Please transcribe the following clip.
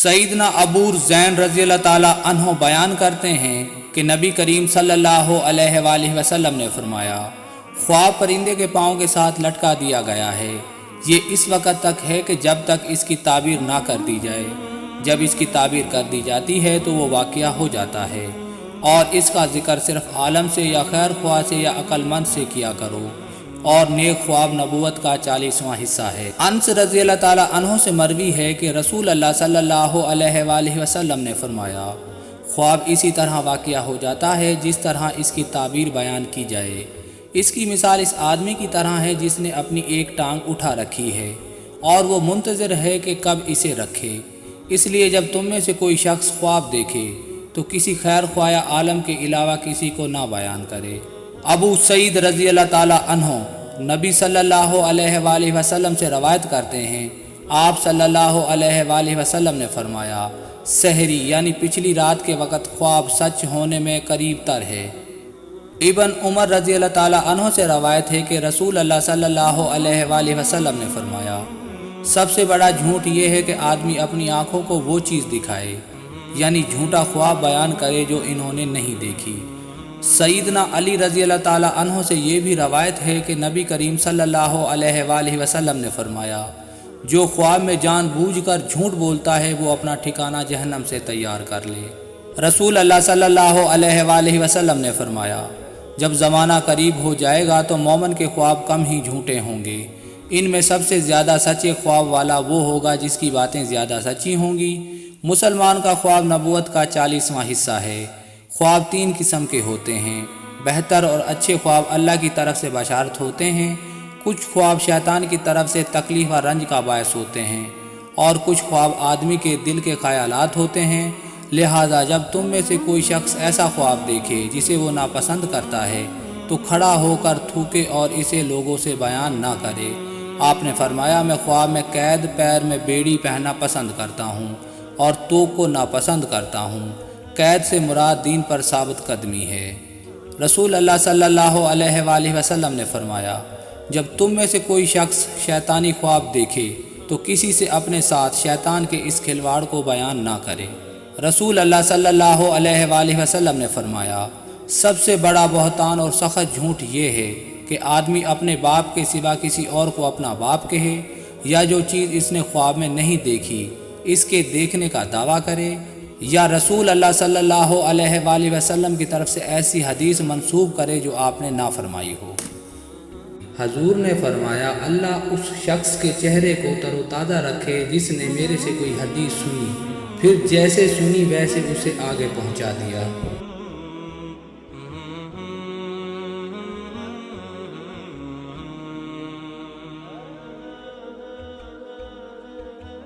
سیدنا ابو زین رضی اللہ تعالیٰ عنہ بیان کرتے ہیں کہ نبی کریم صلی اللہ علیہ وآلہ وسلم نے فرمایا، خواب پرندے کے پاؤں کے ساتھ لٹکا دیا گیا ہے، یہ اس وقت تک ہے کہ جب تک اس کی تعبیر نہ کر دی جائے، جب اس کی تعبیر کر دی جاتی ہے تو وہ واقعہ ہو جاتا ہے، اور اس کا ذکر صرف عالم سے یا خیر خواہ سے یا عقل مند سے کیا کرو، اور نیک خواب نبوت کا 40واں حصہ ہے۔ انس رضی اللہ تعالیٰ عنہ سے مروی ہے کہ رسول اللہ صلی اللہ علیہ وآلہ وسلم نے فرمایا، خواب اسی طرح واقعہ ہو جاتا ہے جس طرح اس کی تعبیر بیان کی جائے۔ اس کی مثال اس آدمی کی طرح ہے جس نے اپنی ایک ٹانگ اٹھا رکھی ہے اور وہ منتظر ہے کہ کب اسے رکھے، اس لیے جب تم میں سے کوئی شخص خواب دیکھے تو کسی خیر خواہ یا عالم کے علاوہ کسی کو نہ بیان کرے۔ ابو سعید رضی اللہ تعالیٰ عنہ نبی صلی اللہ علیہ وآلہ وسلم سے روایت کرتے ہیں، آپ صلی اللہ علیہ وآلہ وسلم نے فرمایا، سحری یعنی پچھلی رات کے وقت خواب سچ ہونے میں قریب تر ہے۔ ابن عمر رضی اللہ تعالیٰ عنہ سے روایت ہے کہ رسول اللہ صلی اللہ علیہ وآلہ وسلم نے فرمایا، سب سے بڑا جھوٹ یہ ہے کہ آدمی اپنی آنکھوں کو وہ چیز دکھائے، یعنی جھوٹا خواب بیان کرے جو انہوں نے نہیں دیکھی۔ سیدنا علی رضی اللہ تعالیٰ عنہ سے یہ بھی روایت ہے کہ نبی کریم صلی اللہ علیہ وآلہ وسلم نے فرمایا، جو خواب میں جان بوجھ کر جھوٹ بولتا ہے وہ اپنا ٹھکانہ جہنم سے تیار کر لے۔ رسول اللہ صلی اللہ علیہ وآلہ وسلم نے فرمایا، جب زمانہ قریب ہو جائے گا تو مومن کے خواب کم ہی جھوٹے ہوں گے، ان میں سب سے زیادہ سچے خواب والا وہ ہوگا جس کی باتیں زیادہ سچی ہوں گی۔ مسلمان کا خواب نبوت کا 40واں حصہ ہے۔ خواب 3 قسم کے ہوتے ہیں۔ بہتر اور اچھے خواب اللہ کی طرف سے بشارت ہوتے ہیں، کچھ خواب شیطان کی طرف سے تکلیف و رنج کا باعث ہوتے ہیں، اور کچھ خواب آدمی کے دل کے خیالات ہوتے ہیں۔ لہٰذا جب تم میں سے کوئی شخص ایسا خواب دیکھے جسے وہ ناپسند کرتا ہے تو کھڑا ہو کر تھوکے اور اسے لوگوں سے بیان نہ کرے۔ آپ نے فرمایا، میں خواب میں قید پیر میں بیڑی پہننا پسند کرتا ہوں اور توق کو ناپسند کرتا ہوں۔ قید سے مراد دین پر ثابت قدمی ہے۔ رسول اللہ صلی اللہ علیہ وآلہ وسلم نے فرمایا، جب تم میں سے کوئی شخص شیطانی خواب دیکھے تو کسی سے اپنے ساتھ شیطان کے اس کھلواڑ کو بیان نہ کرے۔ رسول اللہ صلی اللہ علیہ وآلہ وسلم نے فرمایا، سب سے بڑا بہتان اور سخت جھوٹ یہ ہے کہ آدمی اپنے باپ کے سوا کسی اور کو اپنا باپ کہے، یا جو چیز اس نے خواب میں نہیں دیکھی اس کے دیکھنے کا دعویٰ کرے، یا رسول اللہ صلی اللہ علیہ وآلہ وسلم کی طرف سے ایسی حدیث منسوب کرے جو آپ نے نہ فرمائی ہو۔ حضور نے فرمایا، اللہ اس شخص کے چہرے کو تر و تازہ رکھے جس نے میرے سے کوئی حدیث سنی، پھر جیسے سنی ویسے اسے آگے پہنچا دیا۔